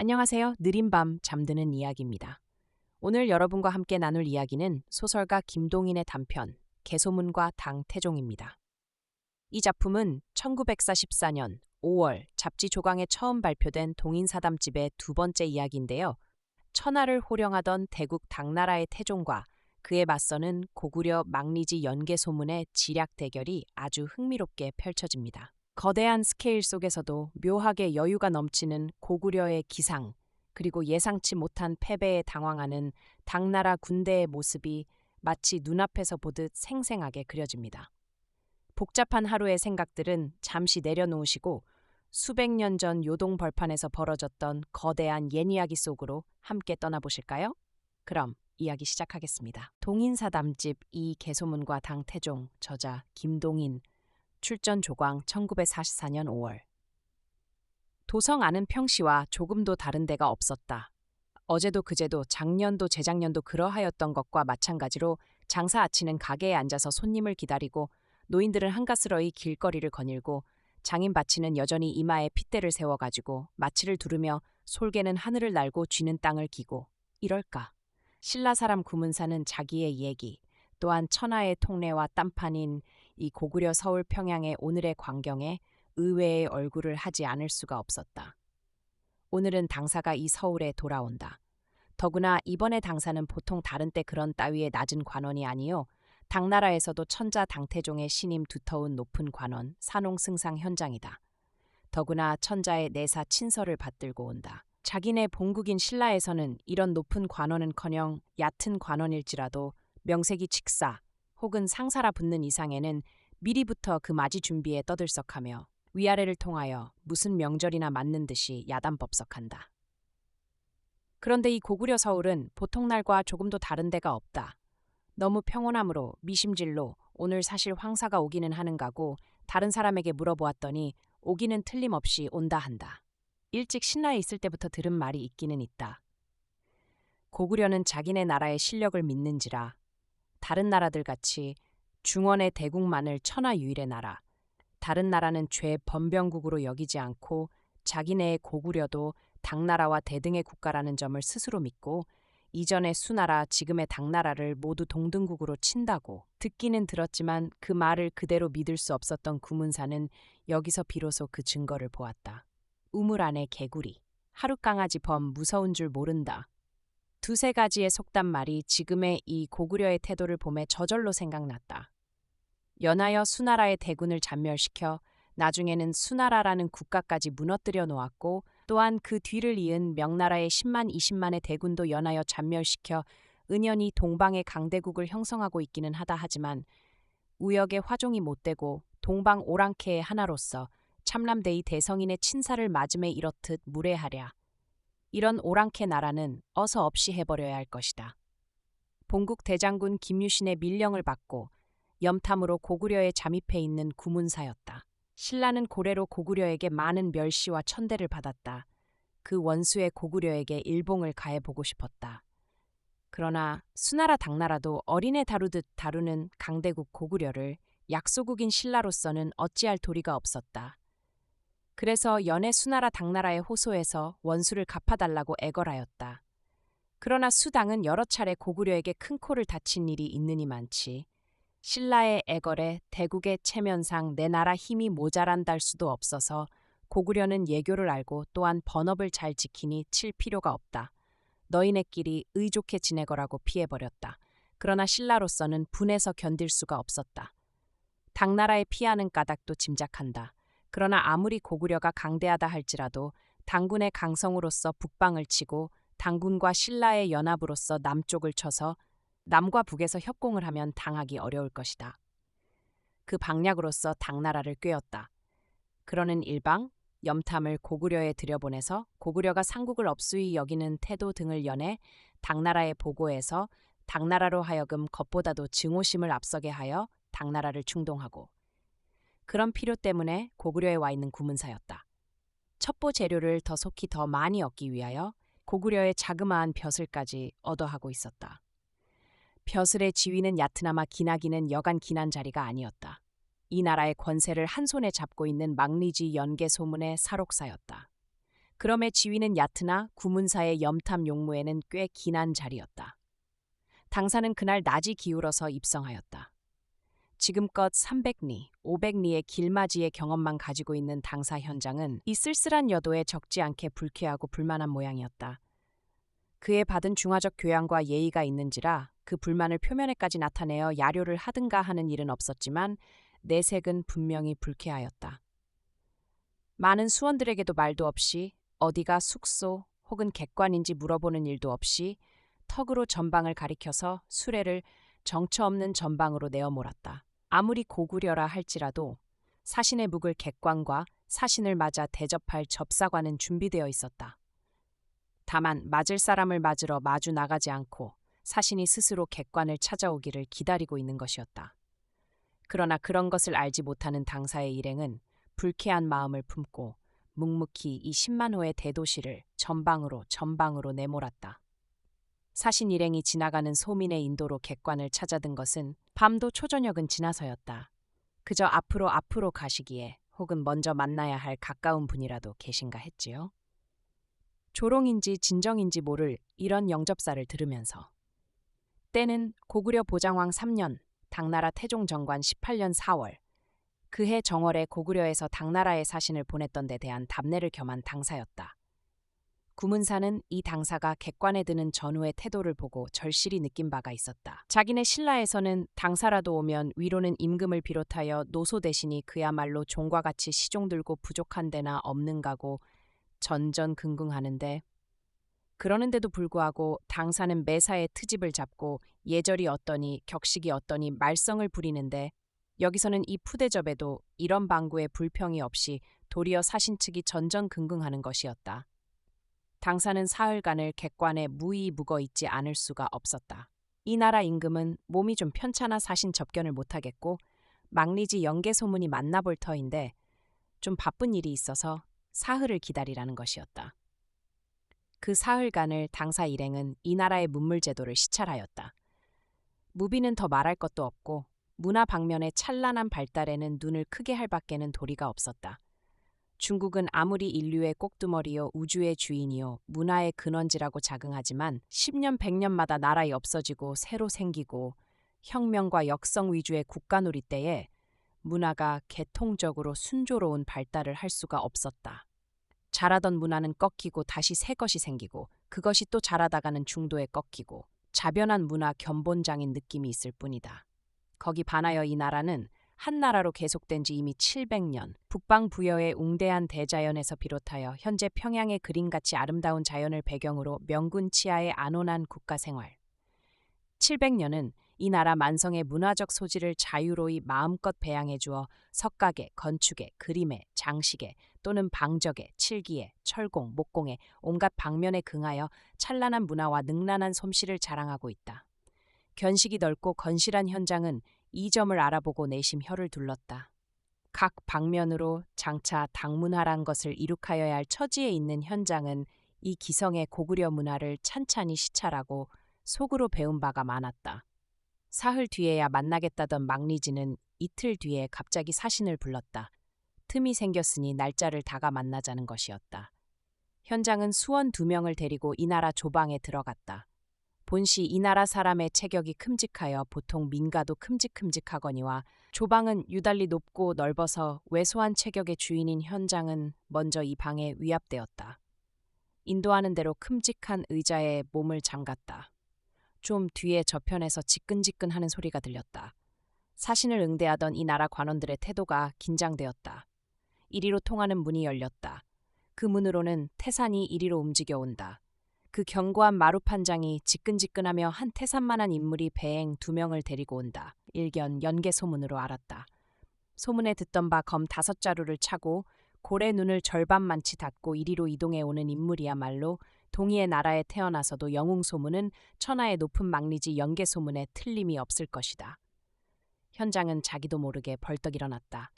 안녕하세요. 느린 밤 잠드는 이야기입니다. 오늘 여러분과 함께 나눌 이야기는 소설가 김동인의 단편 개소문과 당태종입니다. 이 작품은 1944년 5월 잡지 조강에 처음 발표된 동인사담집의 두 번째 이야기인데요. 천하를 호령하던 대국 당나라의 태종과 그에 맞서는 고구려 망리지 연개소문의 지략 대결이 아주 흥미롭게 펼쳐집니다. 거대한 스케일 속에서도 묘하게 여유가 넘치는 고구려의 기상, 그리고 예상치 못한 패배에 당황하는 당나라 군대의 모습이 마치 눈앞에서 보듯 생생하게 그려집니다. 복잡한 하루의 생각들은 잠시 내려놓으시고 수백 년 전 요동 벌판에서 벌어졌던 거대한 옛 이야기 속으로 함께 떠나보실까요? 그럼 이야기 시작하겠습니다. 동인사담집 이 개소문과 당태종, 저자 김동인, 출전 조광 1944년 5월. 도성 안은 평시와 조금도 다른 데가 없었다. 어제도 그제도 작년도 재작년도 그러하였던 것과 마찬가지로 장사 아치는 가게에 앉아서 손님을 기다리고 노인들은 한가스러이 길거리를 거닐고 장인 바치는 여전히 이마에 핏대를 세워가지고 마치를 두르며 솔개는 하늘을 날고 쥐는 땅을 기고 이럴까. 신라 사람 구문사는 자기의 얘기, 또한 천하의 통례와 딴판인 이 고구려 서울 평양의 오늘의 광경에 의외의 얼굴을 하지 않을 수가 없었다. 오늘은 당사가 이 서울에 돌아온다. 더구나 이번의 당사는 보통 다른 때 그런 따위의 낮은 관원이 아니요. 당나라에서도 천자 당태종의 신임 두터운 높은 관원 산홍승상 현장이다. 더구나 천자의 내사 친서를 받들고 온다. 자기네 본국인 신라에서는 이런 높은 관원은커녕 얕은 관원일지라도 명색이 칙사 혹은 상사라 붙는 이상에는 미리부터 그 맞이 준비에 떠들썩하며 위아래를 통하여 무슨 명절이나 맞는 듯이 야단법석한다. 그런데 이 고구려 서울은 보통 날과 조금도 다른 데가 없다. 너무 평온함으로 미심질로 오늘 사실 황사가 오기는 하는가고 다른 사람에게 물어보았더니 오기는 틀림없이 온다 한다. 일찍 신라에 있을 때부터 들은 말이 있기는 있다. 고구려는 자기네 나라의 실력을 믿는지라 다른 나라들 같이 중원의 대국만을 천하유일의 나라, 다른 나라는 죄 번병국으로 여기지 않고 자기네의 고구려도 당나라와 대등의 국가라는 점을 스스로 믿고 이전의 수나라 지금의 당나라를 모두 동등국으로 친다고 듣기는 들었지만 그 말을 그대로 믿을 수 없었던 구문사는 여기서 비로소 그 증거를 보았다. 우물 안에 개구리, 하룻강아지 범 무서운 줄 모른다. 두세 가지의 속단말이 지금의 이 고구려의 태도를 보매 저절로 생각났다. 연하여 수나라의 대군을 잔멸시켜 나중에는 수나라라는 국가까지 무너뜨려 놓았고 또한 그 뒤를 이은 명나라의 10만 20만의 대군도 연하여 잔멸시켜 은연히 동방의 강대국을 형성하고 있기는 하다 하지만 우역의 화종이 못되고 동방 오랑캐의 하나로서 참람대이 대성인의 친사를 맞음에 이렇듯 무례하랴. 이런 오랑캐 나라는 어서 없이 해버려야 할 것이다. 본국 대장군 김유신의 밀령을 받고 염탐으로 고구려에 잠입해 있는 구문사였다. 신라는 고래로 고구려에게 많은 멸시와 천대를 받았다. 그 원수의 고구려에게 일봉을 가해보고 싶었다. 그러나 수나라 당나라도 어린애 다루듯 다루는 강대국 고구려를 약소국인 신라로서는 어찌할 도리가 없었다. 그래서 연해 수나라 당나라에 호소해서 원수를 갚아달라고 애걸하였다. 그러나 수당은 여러 차례 고구려에게 큰 코를 다친 일이 있느니 많지. 신라의 애걸에 대국의 체면상 내 나라 힘이 모자란달 수도 없어서 고구려는 예교를 알고 또한 번업을 잘 지키니 칠 필요가 없다. 너희네끼리 의좋게 지내거라고 피해버렸다. 그러나 신라로서는 분해서 견딜 수가 없었다. 당나라에 피하는 까닭도 짐작한다. 그러나 아무리 고구려가 강대하다 할지라도 당군의 강성으로서 북방을 치고 당군과 신라의 연합으로서 남쪽을 쳐서 남과 북에서 협공을 하면 당하기 어려울 것이다. 그 방략으로서 당나라를 꿰었다. 그러는 일방, 염탐을 고구려에 들여보내서 고구려가 상국을 업수히 여기는 태도 등을 연해 당나라에 보고해서 당나라로 하여금 겉보다도 증오심을 앞서게 하여 당나라를 충동하고 그런 필요 때문에 고구려에 와 있는 구문사였다. 첩보 재료를 더 속히 더 많이 얻기 위하여 고구려의 자그마한 벼슬까지 얻어하고 있었다. 벼슬의 지위는 얕으나마 기나기는 여간 기난 자리가 아니었다. 이 나라의 권세를 한 손에 잡고 있는 망리지 연개 소문의 사록사였다. 그럼의 지위는 얕으나 구문사의 염탐 용무에는 꽤 기난 자리였다. 당사는 그날 낮이 기울어서 입성하였다. 지금껏 300리, 500리의 길맞이의 경험만 가지고 있는 당사 현장은 이 쓸쓸한 여도에 적지 않게 불쾌하고 불만한 모양이었다. 그에 받은 중화적 교양과 예의가 있는지라 그 불만을 표면에까지 나타내어 야료를 하든가 하는 일은 없었지만 내색은 분명히 불쾌하였다. 많은 수원들에게도 말도 없이 어디가 숙소 혹은 객관인지 물어보는 일도 없이 턱으로 전방을 가리켜서 수레를 정처 없는 전방으로 내어 몰았다. 아무리 고구려라 할지라도 사신의 묵을 객관과 사신을 맞아 대접할 접사관은 준비되어 있었다. 다만 맞을 사람을 맞으러 마주 나가지 않고 사신이 스스로 객관을 찾아오기를 기다리고 있는 것이었다. 그러나 그런 것을 알지 못하는 당사의 일행은 불쾌한 마음을 품고 묵묵히 이 10만호의 대도시를 전방으로 내몰았다. 사신 일행이 지나가는 소민의 인도로 객관을 찾아든 것은 밤도 초저녁은 지나서였다. 그저 앞으로 가시기에 혹은 먼저 만나야 할 가까운 분이라도 계신가 했지요. 조롱인지 진정인지 모를 이런 영접사를 들으면서 때는 고구려 보장왕 3년, 당나라 태종 정관 18년 4월, 그해 정월에 고구려에서 당나라에 사신을 보냈던 데 대한 답례를 겸한 당사였다. 구문사는 이 당사가 객관에 드는 전후의 태도를 보고 절실히 느낀 바가 있었다. 자기네 신라에서는 당사라도 오면 위로는 임금을 비롯하여 노소 대신이 그야말로 종과 같이 시종 들고 부족한 데나 없는가고 전전긍긍하는데 그러는데도 불구하고 당사는 매사에 트집을 잡고 예절이 어떠니 격식이 어떠니 말썽을 부리는데 여기서는 이 푸대접에도 이런 방구에 불평이 없이 도리어 사신 측이 전전긍긍하는 것이었다. 당사는 사흘간을 객관에 무의 묵어 있지 않을 수가 없었다. 이 나라 임금은 몸이 좀 편찮아 사신 접견을 못하겠고 망리지 영계 소문이 만나볼 터인데 좀 바쁜 일이 있어서 사흘을 기다리라는 것이었다. 그 사흘간을 당사 일행은 이 나라의 문물제도를 시찰하였다. 무비는 더 말할 것도 없고 문화 방면의 찬란한 발달에는 눈을 크게 할 밖에는 도리가 없었다. 중국은 아무리 인류의 꼭두머리요 우주의 주인이요 문화의 근원지라고 자긍하지만 10년 100년마다 나라이 없어지고 새로 생기고 혁명과 역성 위주의 국가놀이 때에 문화가 계통적으로 순조로운 발달을 할 수가 없었다. 자라던 문화는 꺾이고 다시 새 것이 생기고 그것이 또 자라다가는 중도에 꺾이고 자변한 문화 견본장인 느낌이 있을 뿐이다. 거기 반하여 이 나라는 한 나라로 계속된 지 이미 700년, 북방 부여의 웅대한 대자연에서 비롯하여 현재 평양의 그림같이 아름다운 자연을 배경으로 명군 치하의 안온한 국가 생활. 700년은 이 나라 만성의 문화적 소질을 자유로이 마음껏 배양해 주어 석각에, 건축에, 그림에, 장식에 또는 방적에, 칠기에, 철공, 목공에 온갖 방면에 긍하여 찬란한 문화와 능란한 솜씨를 자랑하고 있다. 견식이 넓고 건실한 현장은 이 점을 알아보고 내심 혀를 둘렀다. 각 방면으로 장차 당문화란 것을 이룩하여야 할 처지에 있는 현장은 이 기성의 고구려 문화를 찬찬히 시찰하고 속으로 배운 바가 많았다. 사흘 뒤에야 만나겠다던 망리지는 이틀 뒤에 갑자기 사신을 불렀다. 틈이 생겼으니 날짜를 다가 만나자는 것이었다. 현장은 수원 2명을 데리고 이 나라 조방에 들어갔다. 본시 이 나라 사람의 체격이 큼직하여 보통 민가도 큼직큼직하거니와 조방은 유달리 높고 넓어서 왜소한 체격의 주인인 현장은 먼저 이 방에 위압되었다. 인도하는 대로 큼직한 의자에 몸을 잠갔다. 좀 뒤에 저편에서 지끈지끈하는 소리가 들렸다. 사신을 응대하던 이 나라 관원들의 태도가 긴장되었다. 이리로 통하는 문이 열렸다. 그 문으로는 태산이 이리로 움직여온다. 그 견고한 마루판장이 지끈지끈하며 한 태산만한 인물이 배행 2명을 데리고 온다. 일견 연개 소문으로 알았다. 소문에 듣던 바 검 5자루를 차고 고래 눈을 절반만치 닫고 이리로 이동해 오는 인물이야말로 동이의 나라에 태어나서도 영웅 소문은 천하의 높은 망리지 연개 소문에 틀림이 없을 것이다. 현장은 자기도 모르게 벌떡 일어났다.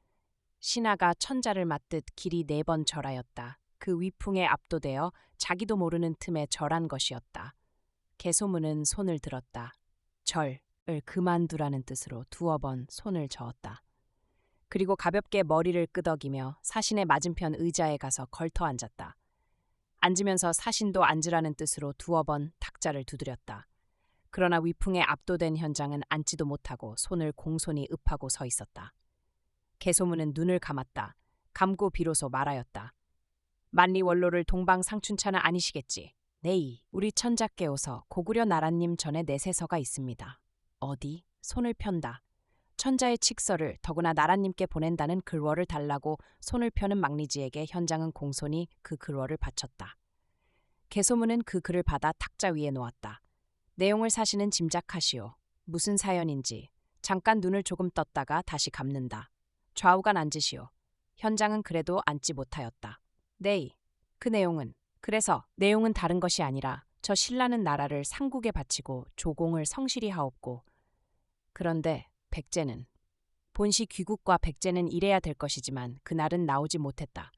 신하가 천자를 맞듯 길이 4번 절하였다. 그 위풍에 압도되어 자기도 모르는 틈에 절한 것이었다. 개소문은 손을 들었다. 절을 그만두라는 뜻으로 2번 손을 저었다. 그리고 가볍게 머리를 끄덕이며 사신의 맞은편 의자에 가서 걸터 앉았다. 앉으면서 사신도 앉으라는 뜻으로 두어 번 탁자를 두드렸다. 그러나 위풍에 압도된 현장은 앉지도 못하고 손을 공손히 읍하고 서 있었다. 개소문은 눈을 감았다. 감고 비로소 말하였다. 만리원로를 동방상춘차는 아니시겠지. 네이, 우리 천자께오서 고구려 나라님 전에 내세서가 있습니다. 어디? 손을 편다. 천자의 칙서를 더구나 나라님께 보낸다는 글월을 달라고 손을 펴는 막리지에게 현장은 공손히 그 글월을 바쳤다. 개소문은 그 글을 받아 탁자 위에 놓았다. 내용을 사시는 짐작하시오. 무슨 사연인지. 잠깐 눈을 조금 떴다가 다시 감는다. 좌우간 앉으시오. 현장은 그래도 앉지 못하였다. 네이, 그 내용은? 그래서 내용은 다른 것이 아니라 저 신라는 나라를 상국에 바치고 조공을 성실히 하옵고, 그런데 백제는 본시 귀국과 백제는 이래야 될 것이지만 그날은 나오지 못했다.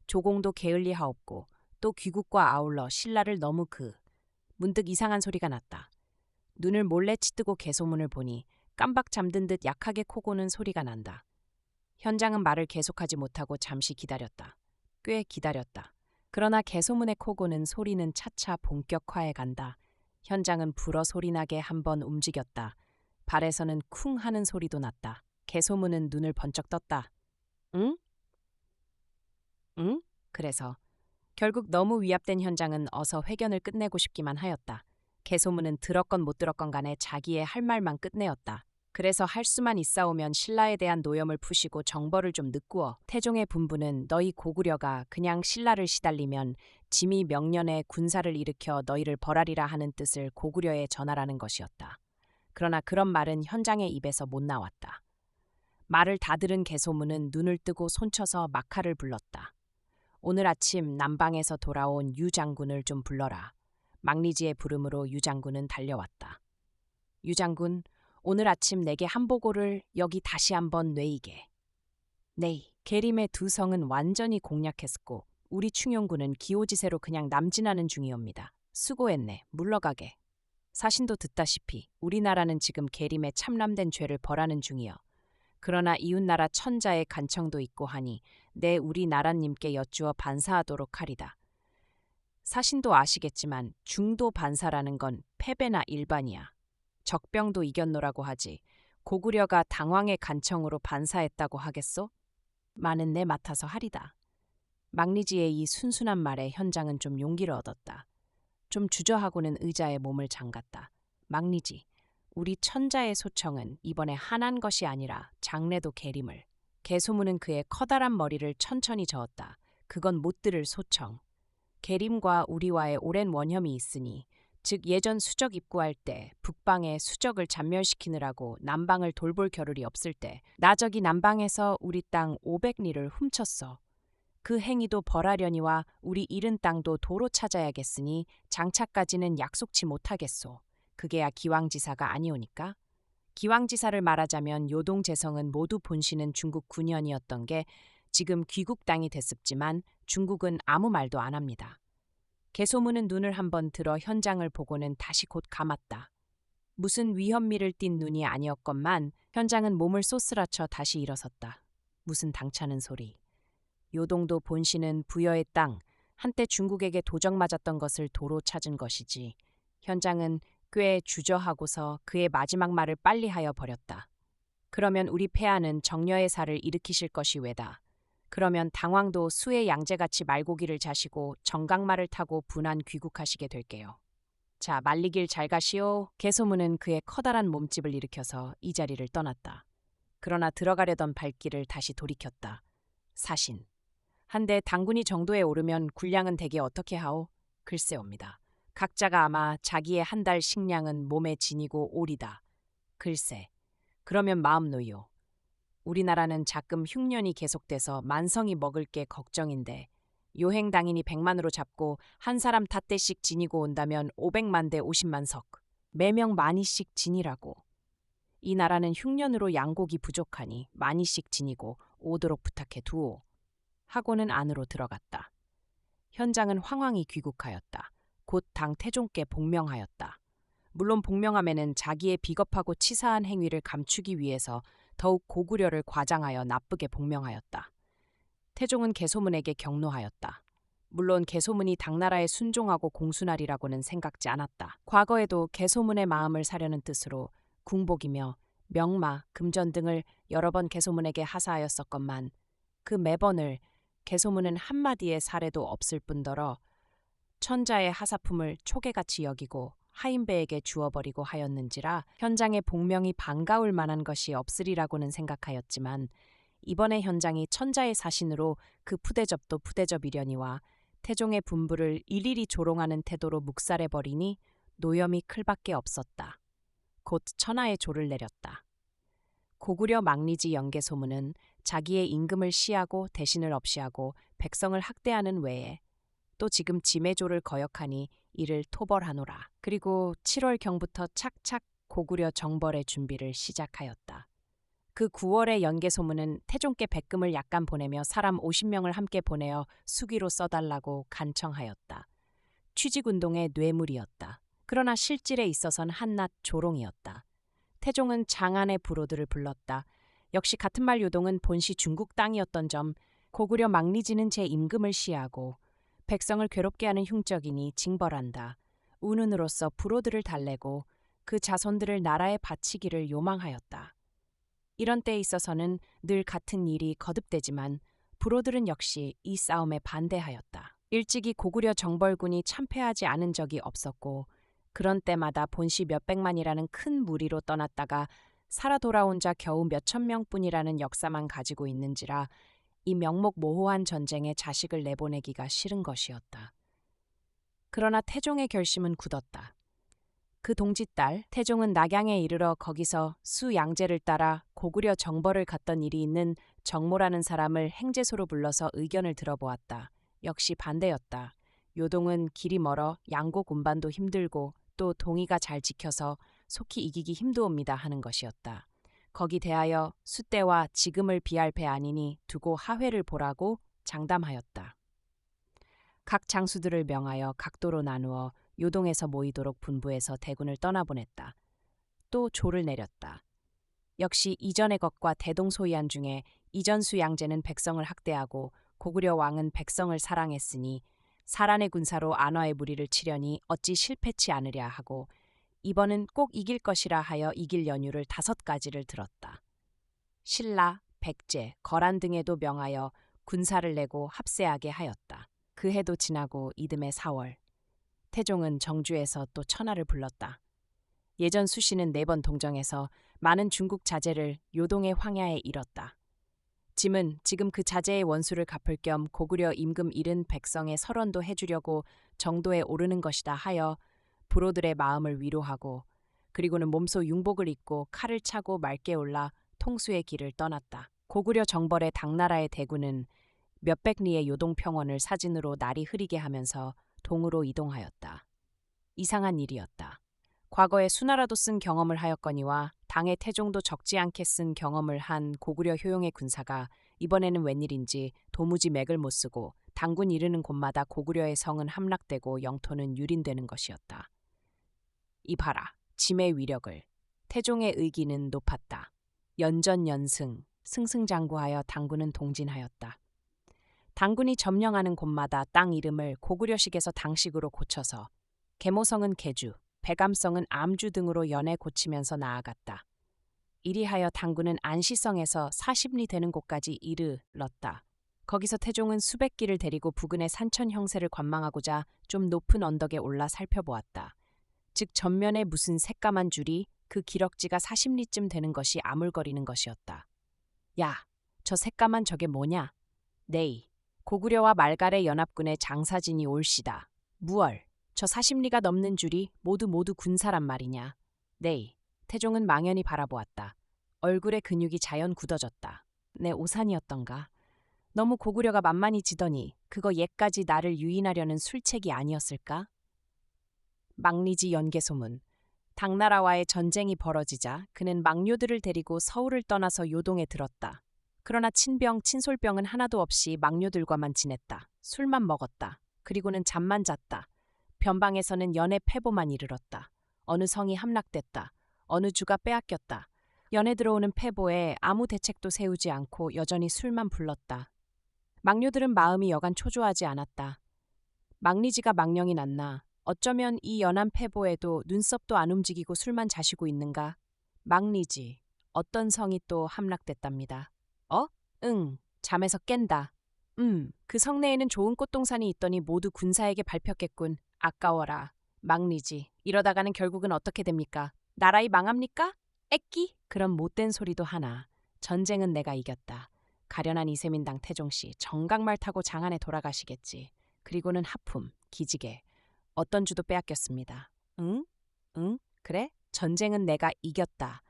조공도 게을리 하옵고 또 귀국과 아울러 신라를 너무 문득 이상한 소리가 났다. 눈을 몰래 치뜨고 개소문을 보니 깜박 잠든 듯 약하게 코고는 소리가 난다. 현장은 말을 계속하지 못하고 잠시 기다렸다. 꽤 기다렸다. 그러나 개소문의 코고는 소리는 차차 본격화해 간다. 현장은 불어 소리나게 한번 움직였다. 발에서는 쿵 하는 소리도 났다. 개소문은 눈을 번쩍 떴다. 응? 응? 그래서 결국 너무 위압된 현장은 어서 회견을 끝내고 싶기만 하였다. 개소문은 들었건 못 들었건 간에 자기의 할 말만 끝내었다. 그래서 할 수만 있사오면 신라에 대한 노염을 푸시고 정벌을 좀 느꾸어. 태종의 분부는 너희 고구려가 그냥 신라를 시달리면 짐이 명년에 군사를 일으켜 너희를 벌하리라 하는 뜻을 고구려에 전하라는 것이었다. 그러나 그런 말은 현장의 입에서 못 나왔다. 말을 다 들은 개소문은 눈을 뜨고 손쳐서 막하를 불렀다. 오늘 아침 남방에서 돌아온 유 장군을 좀 불러라. 막리지의 부름으로 유 장군은 달려왔다. 유 장군, 오늘 아침 내게 한 보고를 여기 다시 한번 뇌이게. 네이, 계림의 두 성은 완전히 공략했고 우리 충용군은 기호지세로 그냥 남진하는 중이옵니다. 수고했네. 물러가게. 사신도 듣다시피 우리나라는 지금 계림의 참람된 죄를 벌하는 중이여. 그러나 이웃나라 천자의 간청도 있고 하니 내 우리나라님께 여쭈어 반사하도록 하리다. 사신도 아시겠지만 중도 반사라는 건 패배나 일반이야. 적병도 이겼노라고 하지 고구려가 당왕의 간청으로 반사했다고 하겠소? 많은 내 맡아서 하리다. 막리지의 이 순순한 말에 현장은 좀 용기를 얻었다. 좀 주저하고는 의자에 몸을 잠갔다. 막리지, 우리 천자의 소청은 이번에 한한 것이 아니라 장래도 계림을. 개소문은 그의 커다란 머리를 천천히 저었다. 그건 못 들을 소청. 계림과 우리와의 오랜 원혐이 있으니 즉 예전 수적 입구할 때 북방에 수적을 잔멸시키느라고 남방을 돌볼 겨를이 없을 때 나적이 남방에서 우리 땅 500리를 훔쳤어. 그 행위도 벌하려니와 우리 잃은 땅도 도로 찾아야겠으니 장차까지는 약속치 못하겠소. 그게야 기왕지사가 아니오니까. 기왕지사를 말하자면 요동재성은 모두 본시는 중국 군현이었던 게 지금 귀국 땅이 됐습지만 중국은 아무 말도 안 합니다. 개소문은 눈을 한번 들어 현장을 보고는 다시 곧 감았다. 무슨 위험미를 띤 눈이 아니었건만 현장은 몸을 쏘스라쳐 다시 일어섰다. 무슨 당차는 소리. 요동도 본시는 부여의 땅, 한때 중국에게 도적맞았던 것을 도로 찾은 것이지. 현장은 꽤 주저하고서 그의 마지막 말을 빨리 하여 버렸다. 그러면 우리 폐하는 정려의 살을 일으키실 것이 왜다. 그러면 당왕도 수의 양재같이 말고기를 자시고 정강말을 타고 분한 귀국하시게 될게요. 자, 말리길 잘 가시오. 개소문은 그의 커다란 몸집을 일으켜서 이 자리를 떠났다. 그러나 들어가려던 발길을 다시 돌이켰다. 사신. 한데 당군이 정도에 오르면 군량은 대개 어떻게 하오? 글쎄옵니다. 각자가 아마 자기의 한 달 식량은 몸에 지니고 오리다. 글쎄, 그러면 마음 놓이오. 우리나라는 자금 흉년이 계속돼서 만성이 먹을 게 걱정인데 요행 당인이 100만으로 잡고 한 사람 탓대씩 지니고 온다면 500만 대 50만 석. 매명 많이씩 지니라고. 이 나라는 흉년으로 양곡이 부족하니 많이씩 지니고 오도록 부탁해 두오. 하고는 안으로 들어갔다. 현장은 황황히 귀국하였다. 곧 당 태종께 복명하였다. 물론 복명함에는 자기의 비겁하고 치사한 행위를 감추기 위해서 더욱 고구려를 과장하여 나쁘게 복명하였다. 태종은 개소문에게 경노하였다. 물론 개소문이 당나라에 순종하고 공순하리라고는 생각지 않았다. 과거에도 개소문의 마음을 사려는 뜻으로 궁복이며 명마, 금전 등을 여러 번 개소문에게 하사하였었건만 그 매번을 개소문은 한마디의 사례도 없을 뿐더러 천자의 하사품을 초계같이 여기고 하인배에게 주어버리고 하였는지라 현장의 복명이 반가울 만한 것이 없으리라고는 생각하였지만 이번의 현장이 천자의 사신으로 그 푸대접도 푸대접이려니와 태종의 분부를 일일이 조롱하는 태도로 묵살해버리니 노염이 클밖에 없었다. 곧 천하의 조를 내렸다. 고구려 망리지 연개소문은 자기의 임금을 시하고 대신을 없이하고 백성을 학대하는 외에 또 지금 지매조를 거역하니 이를 토벌하노라. 그리고 7월경부터 착착 고구려 정벌의 준비를 시작하였다. 그 9월의 연개소문은 태종께 백금을 약간 보내며 사람 50명을 함께 보내어 수기로 써달라고 간청하였다. 취직운동의 뇌물이었다. 그러나 실질에 있어선 한낱 조롱이었다. 태종은 장안의 부로들을 불렀다. 역시 같은 말 요동은 본시 중국 땅이었던 점, 고구려 망리지는 제 임금을 시하고 백성을 괴롭게 하는 흉적이니 징벌한다. 운운으로써 부로들을 달래고 그 자손들을 나라에 바치기를 요망하였다. 이런 때에 있어서는 늘 같은 일이 거듭되지만 부로들은 역시 이 싸움에 반대하였다. 일찍이 고구려 정벌군이 참패하지 않은 적이 없었고 그런 때마다 본시 몇백만이라는 큰 무리로 떠났다가 살아 돌아온 자 겨우 몇천 명뿐이라는 역사만 가지고 있는지라 이 명목모호한 전쟁에 자식을 내보내기가 싫은 것이었다. 그러나 태종의 결심은 굳었다. 그 동짓달 태종은 낙양에 이르러 거기서 수 양제를 따라 고구려 정벌을 갔던 일이 있는 정모라는 사람을 행제소로 불러서 의견을 들어보았다. 역시 반대였다. 요동은 길이 멀어 양곡 운반도 힘들고 또 동의가 잘 지켜서 속히 이기기 힘두옵니다 하는 것이었다. 거기 대하여 수때와 지금을 비할 배 아니니 두고 하회를 보라고 장담하였다. 각 장수들을 명하여 각도로 나누어 요동에서 모이도록 분부해서 대군을 떠나보냈다. 또 조를 내렸다. 역시 이전의 것과 대동소이한 중에 이전수 양제는 백성을 학대하고 고구려 왕은 백성을 사랑했으니 사란의 군사로 안화의 무리를 치려니 어찌 실패치 않으랴 하고 이번은 꼭 이길 것이라 하여 이길 연유를 5가지를 들었다. 신라, 백제, 거란 등에도 명하여 군사를 내고 합세하게 하였다. 그 해도 지나고 이듬해 4월 태종은 정주에서 또 천하를 불렀다. 예전 수시는 4번 동정해서 많은 중국 자재를 요동의 황야에 잃었다. 짐은 지금 그 자재의 원수를 갚을 겸 고구려 임금 잃은 백성의 설원도 해주려고 정도에 오르는 것이다 하여 부로들의 마음을 위로하고 그리고는 몸소 융복을 입고 칼을 차고 맑게 올라 통수의 길을 떠났다. 고구려 정벌의 당나라의 대군은 몇백 리의 요동 평원을 사진으로 날이 흐리게 하면서 동으로 이동하였다. 이상한 일이었다. 과거에 수나라도 쓴 경험을 하였거니와 당의 태종도 적지 않게 쓴 경험을 한 고구려 효용의 군사가 이번에는 웬일인지 도무지 맥을 못 쓰고 당군 이르는 곳마다 고구려의 성은 함락되고 영토는 유린되는 것이었다. 이봐라, 짐의 위력을. 태종의 의기는 높았다. 연전연승, 승승장구하여 당군은 동진하였다. 당군이 점령하는 곳마다 땅 이름을 고구려식에서 당식으로 고쳐서 계모성은 계주, 배감성은 암주 등으로 연해 고치면서 나아갔다. 이리하여 당군은 안시성에서 40리 되는 곳까지 이르렀다. 거기서 태종은 수백 기를 데리고 부근의 산천 형세를 관망하고자 좀 높은 언덕에 올라 살펴보았다. 즉 전면에 무슨 새까만 줄이 그 기럭지가 40리쯤 되는 것이 아물거리는 것이었다. 야, 저 새까만 저게 뭐냐? 네이, 고구려와 말갈의 연합군의 장사진이 올시다. 무얼, 저 40리가 넘는 줄이 모두 군사란 말이냐? 네이, 태종은 망연히 바라보았다. 얼굴의 근육이 자연 굳어졌다. 내 오산이었던가? 너무 고구려가 만만히 지더니 그거 얘까지 나를 유인하려는 술책이 아니었을까? 망리지 연개소문. 당나라와의 전쟁이 벌어지자 그는 망료들을 데리고 서울을 떠나서 요동에 들었다. 그러나 친병, 친솔병은 하나도 없이 망료들과만 지냈다. 술만 먹었다. 그리고는 잠만 잤다. 변방에서는 연애 패보만 이르렀다. 어느 성이 함락됐다. 어느 주가 빼앗겼다. 연애 들어오는 패보에 아무 대책도 세우지 않고 여전히 술만 불렀다. 망료들은 마음이 여간 초조하지 않았다. 막리지가 망령이 났나? 어쩌면 이 연한 패보에도 눈썹도 안 움직이고 술만 자시고 있는가? 막리지. 어떤 성이 또 함락됐답니다. 어? 응. 잠에서 깬다. 그 성내에는 좋은 꽃동산이 있더니 모두 군사에게 밟혔겠군. 아까워라. 막리지. 이러다가는 결국은 어떻게 됩니까? 나라이 망합니까? 애끼? 그런 못된 소리도 하나. 전쟁은 내가 이겼다. 가련한 이세민당 태종씨 정강말 타고 장안에 돌아가시겠지. 그리고는 하품, 기지개, 어떤 주도 빼앗겼습니다. 응? 응? 그래? 전쟁은 내가 이겼다.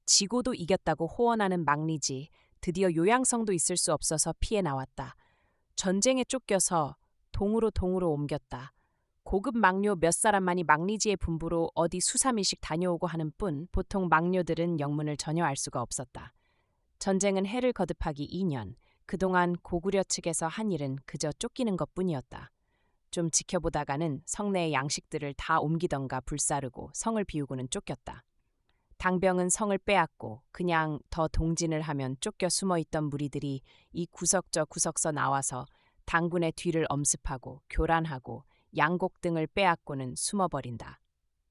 지고도 이겼다고 호언하는 막리지. 드디어 요양성도 있을 수 없어서 피해 나왔다. 전쟁에 쫓겨서 동으로 옮겼다. 고급 막료 몇 사람만이 막리지의 분부로 어디 수사미식 다녀오고 하는 뿐 보통 막료들은 영문을 전혀 알 수가 없었다. 전쟁은 해를 거듭하기 2년. 그동안 고구려 측에서 한 일은 그저 쫓기는 것뿐이었다. 좀 지켜보다가는 성내의 양식들을 다 옮기던가 불사르고 성을 비우고는 쫓겼다. 당병은 성을 빼앗고 그냥 더 동진을 하면 쫓겨 숨어있던 무리들이 이 구석 저 구석서 나와서 당군의 뒤를 엄습하고 교란하고 양곡 등을 빼앗고는 숨어버린다.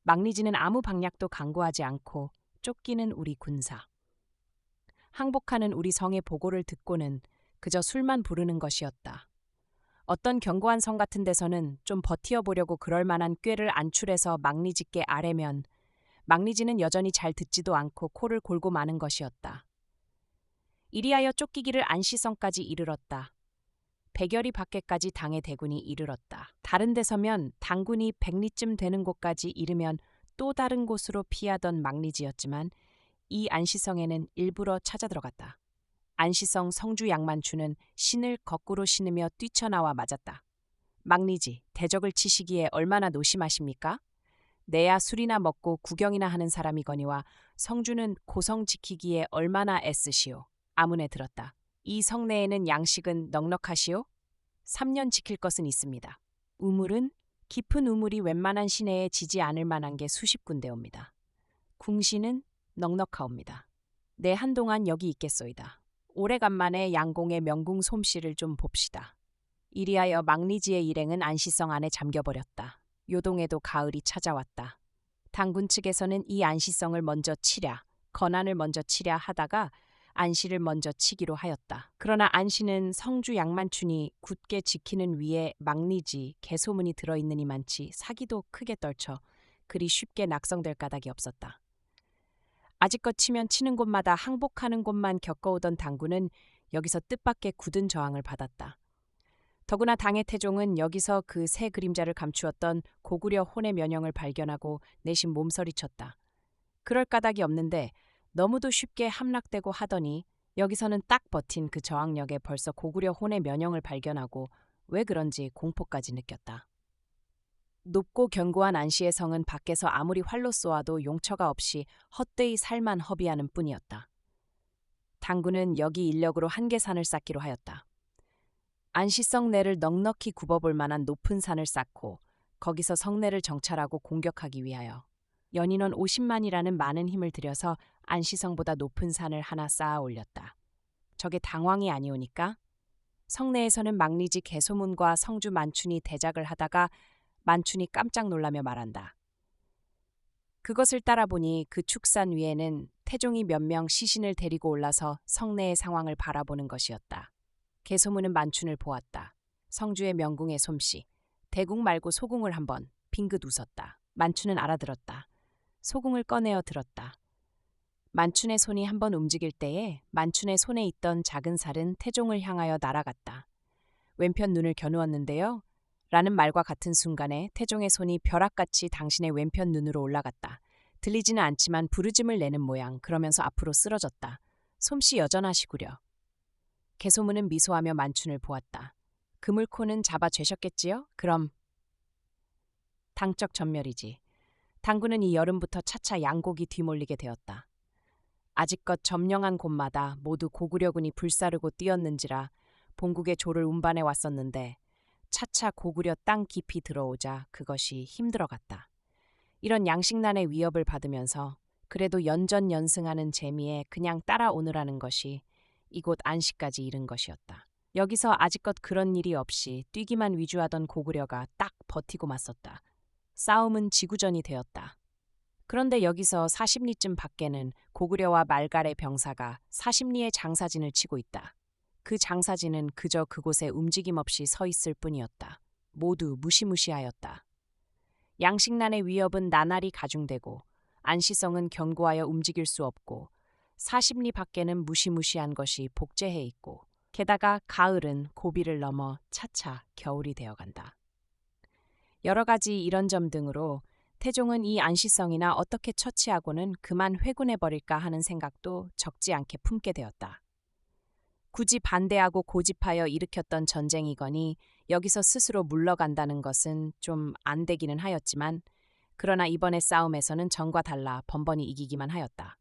막리지는 아무 방략도 강구하지 않고 쫓기는 우리 군사. 항복하는 우리 성의 보고를 듣고는 그저 술만 부르는 것이었다. 어떤 견고한 성 같은 데서는 좀 버티어보려고 그럴 만한 꾀를 안출해서 막리지께 아뢰면 막리지는 여전히 잘 듣지도 않고 코를 골고 마는 것이었다. 이리하여 쫓기기를 안시성까지 이르렀다. 백여리 밖에까지 당의 대군이 이르렀다. 다른 데서면 당군이 100리쯤 되는 곳까지 이르면 또 다른 곳으로 피하던 막리지였지만 이 안시성에는 일부러 찾아 들어갔다. 안시성 성주 양만추는 신을 거꾸로 신으며 뛰쳐나와 맞았다. 막리지, 대적을 치시기에 얼마나 노심하십니까? 내야 술이나 먹고 구경이나 하는 사람이거니와 성주는 고성 지키기에 얼마나 애쓰시오. 아문에 들었다. 이 성내에는 양식은 넉넉하시오? 3년 지킬 것은 있습니다. 우물은 깊은 우물이 웬만한 시내에 지지 않을 만한 게 수십 군데옵니다. 궁시는 넉넉하옵니다. 내 한동안 여기 있겠소이다. 오래간만에 양공의 명궁 솜씨를 좀 봅시다. 이리하여 막리지의 일행은 안시성 안에 잠겨버렸다. 요동에도 가을이 찾아왔다. 당군 측에서는 이 안시성을 먼저 치랴, 건안을 먼저 치랴 하다가 안시를 먼저 치기로 하였다. 그러나 안시는 성주 양만춘이 굳게 지키는 위에 막리지, 개소문이 들어있느니만치 사기도 크게 떨쳐 그리 쉽게 낙성될 까닭이 없었다. 아직껏 치면 치는 곳마다 항복하는 곳만 겪어오던 당군은 여기서 뜻밖의 굳은 저항을 받았다. 더구나 당의 태종은 여기서 그 새 그림자를 감추었던 고구려 혼의 면형을 발견하고 내심 몸서리쳤다. 그럴 까닭이 없는데 너무도 쉽게 함락되고 하더니 여기서는 딱 버틴 그 저항력에 벌써 고구려 혼의 면형을 발견하고 왜 그런지 공포까지 느꼈다. 높고 견고한 안시의 성은 밖에서 아무리 활로 쏘아도 용처가 없이 헛되이 살만 허비하는 뿐이었다. 당군은 여기 인력으로 한계산을 쌓기로 하였다. 안시성 내를 넉넉히 굽어볼 만한 높은 산을 쌓고 거기서 성내를 정찰하고 공격하기 위하여 연인원 50만이라는 많은 힘을 들여서 안시성보다 높은 산을 하나 쌓아 올렸다. 저게 당황이 아니오니까? 성내에서는 막리지 개소문과 성주 만춘이 대작을 하다가 만춘이 깜짝 놀라며 말한다. 그것을 따라보니 그 축산 위에는 태종이 몇 명 시신을 데리고 올라서 성내의 상황을 바라보는 것이었다. 개소문은 만춘을 보았다. 성주의 명궁의 솜씨. 대궁 말고 소궁을 한번 빙긋 웃었다. 만춘은 알아들었다. 소궁을 꺼내어 들었다. 만춘의 손이 한번 움직일 때에 만춘의 손에 있던 작은 살은 태종을 향하여 날아갔다. 왼편 눈을 겨누었는데요. 라는 말과 같은 순간에 태종의 손이 벼락같이 당신의 왼편 눈으로 올라갔다. 들리지는 않지만 부르짐을 내는 모양. 그러면서 앞으로 쓰러졌다. 솜씨 여전하시구려. 개소문은 미소하며 만춘을 보았다. 그물코는 잡아 죄셨겠지요? 그럼 당적 전멸이지. 당군은 이 여름부터 차차 양곡이 뒤몰리게 되었다. 아직껏 점령한 곳마다 모두 고구려군이 불사르고 뛰었는지라 본국의 조를 운반해 왔었는데 차차 고구려 땅 깊이 들어오자 그것이 힘들어갔다. 이런 양식난의 위협을 받으면서 그래도 연전연승하는 재미에 그냥 따라오느라는 것이 이곳 안시까지 이른 것이었다. 여기서 아직껏 그런 일이 없이 뛰기만 위주하던 고구려가 딱 버티고 맞섰다. 싸움은 지구전이 되었다. 그런데 여기서 40리쯤 밖에는 고구려와 말갈의 병사가 40리의 장사진을 치고 있다. 그 장사진은 그저 그곳에 움직임 없이 서 있을 뿐이었다. 모두 무시무시하였다. 양식난의 위협은 나날이 가중되고 안시성은 견고하여 움직일 수 없고 40리 밖에는 무시무시한 것이 복제해 있고 게다가 가을은 고비를 넘어 차차 겨울이 되어간다. 여러 가지 이런 점 등으로 태종은 이 안시성이나 어떻게 처치하고는 그만 회군해버릴까 하는 생각도 적지 않게 품게 되었다. 굳이 반대하고 고집하여 일으켰던 전쟁이거니 여기서 스스로 물러간다는 것은 좀 안 되기는 하였지만 그러나 이번의 싸움에서는 전과 달라 번번이 이기기만 하였다.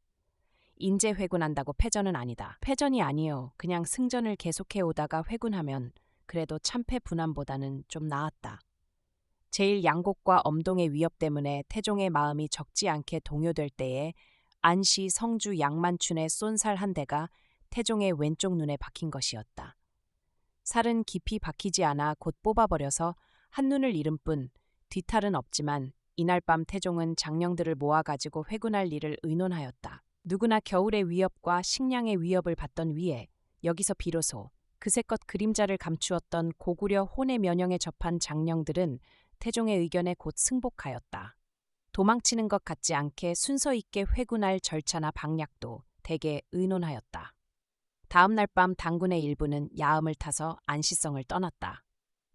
인제 회군한다고 패전은 아니다. 패전이 아니요. 그냥 승전을 계속해 오다가 회군하면 그래도 참패 분함보다는 좀 나았다. 제일 양곡과 엄동의 위협 때문에 태종의 마음이 적지 않게 동요될 때에 안시 성주 양만춘의 쏜살 한 대가 태종의 왼쪽 눈에 박힌 것이었다. 살은 깊이 박히지 않아 곧 뽑아버려서 한눈을 잃은 뿐 뒤탈은 없지만 이날 밤 태종은 장령들을 모아가지고 회군할 일을 의논하였다. 누구나 겨울의 위협과 식량의 위협을 받던 위에 여기서 비로소 그새껏 그림자를 감추었던 고구려 혼의 면형에 접한 장령들은 태종의 의견에 곧 승복하였다. 도망치는 것 같지 않게 순서 있게 회군할 절차나 방략도 대개 의논하였다. 다음 날 밤 당군의 일부는 야음을 타서 안시성을 떠났다.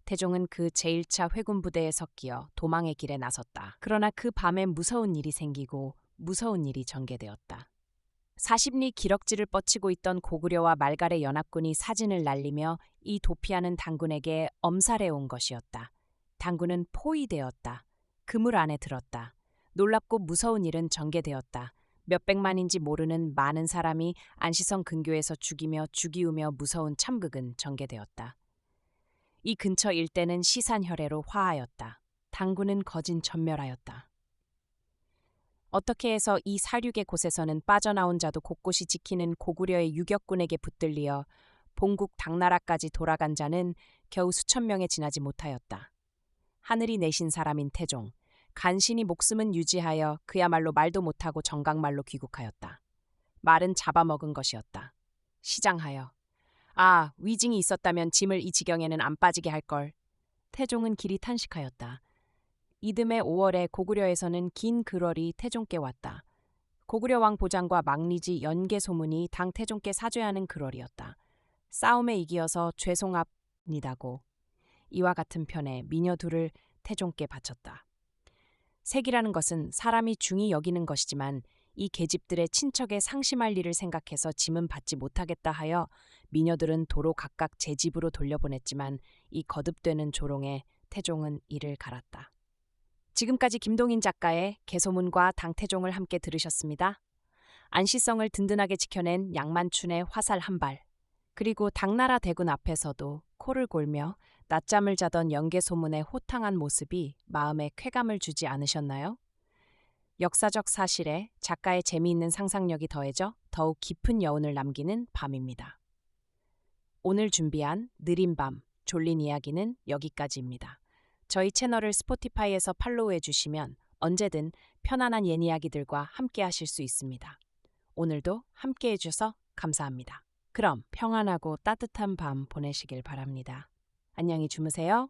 태종은 그 제1차 회군 부대에 섞여 도망의 길에 나섰다. 그러나 그 밤에 무서운 일이 생기고 무서운 일이 전개되었다. 40리 기럭지를 뻗치고 있던 고구려와 말갈의 연합군이 사진을 날리며 이 도피하는 당군에게 엄살해 온 것이었다. 당군은 포위되었다. 그물 안에 들었다. 놀랍고 무서운 일은 전개되었다. 몇백만인지 모르는 많은 사람이 안시성 근교에서 죽이우며 무서운 참극은 전개되었다. 이 근처 일대는 시산혈해로 화하였다. 당군은 거진 전멸하였다. 어떻게 해서 이 사륙의 곳에서는 빠져나온 자도 곳곳이 지키는 고구려의 유격군에게 붙들리어 본국 당나라까지 돌아간 자는 겨우 수천 명에 지나지 못하였다. 하늘이 내신 사람인 태종, 간신히 목숨은 유지하여 그야말로 말도 못하고 정각말로 귀국하였다. 말은 잡아먹은 것이었다. 시장하여 위징이 있었다면 짐을 이 지경에는 안 빠지게 할걸. 태종은 길이 탄식하였다. 이듬해 5월에 고구려에서는 긴 글월이 태종께 왔다. 고구려 왕 보장과 막리지 연계 소문이 당 태종께 사죄하는 글월이었다. 싸움에 이기어서 죄송합니다고 이와 같은 편에 미녀 둘을 태종께 바쳤다. 색이라는 것은 사람이 중히 여기는 것이지만 이 계집들의 친척에 상심할 일을 생각해서 짐은 받지 못하겠다 하여 미녀들은 도로 각각 제 집으로 돌려보냈지만 이 거듭되는 조롱에 태종은 이를 갈았다. 지금까지 김동인 작가의 개소문과 당태종을 함께 들으셨습니다. 안시성을 든든하게 지켜낸 양만춘의 화살 한 발, 그리고 당나라 대군 앞에서도 코를 골며 낮잠을 자던 연개소문의 호탕한 모습이 마음에 쾌감을 주지 않으셨나요? 역사적 사실에 작가의 재미있는 상상력이 더해져 더욱 깊은 여운을 남기는 밤입니다. 오늘 준비한 느린 밤, 졸린 이야기는 여기까지입니다. 저희 채널을 스포티파이에서 팔로우해 주시면 언제든 편안한 옛 이야기들과 함께 하실 수 있습니다. 오늘도 함께 해주셔서 감사합니다. 그럼 평안하고 따뜻한 밤 보내시길 바랍니다. 안녕히 주무세요.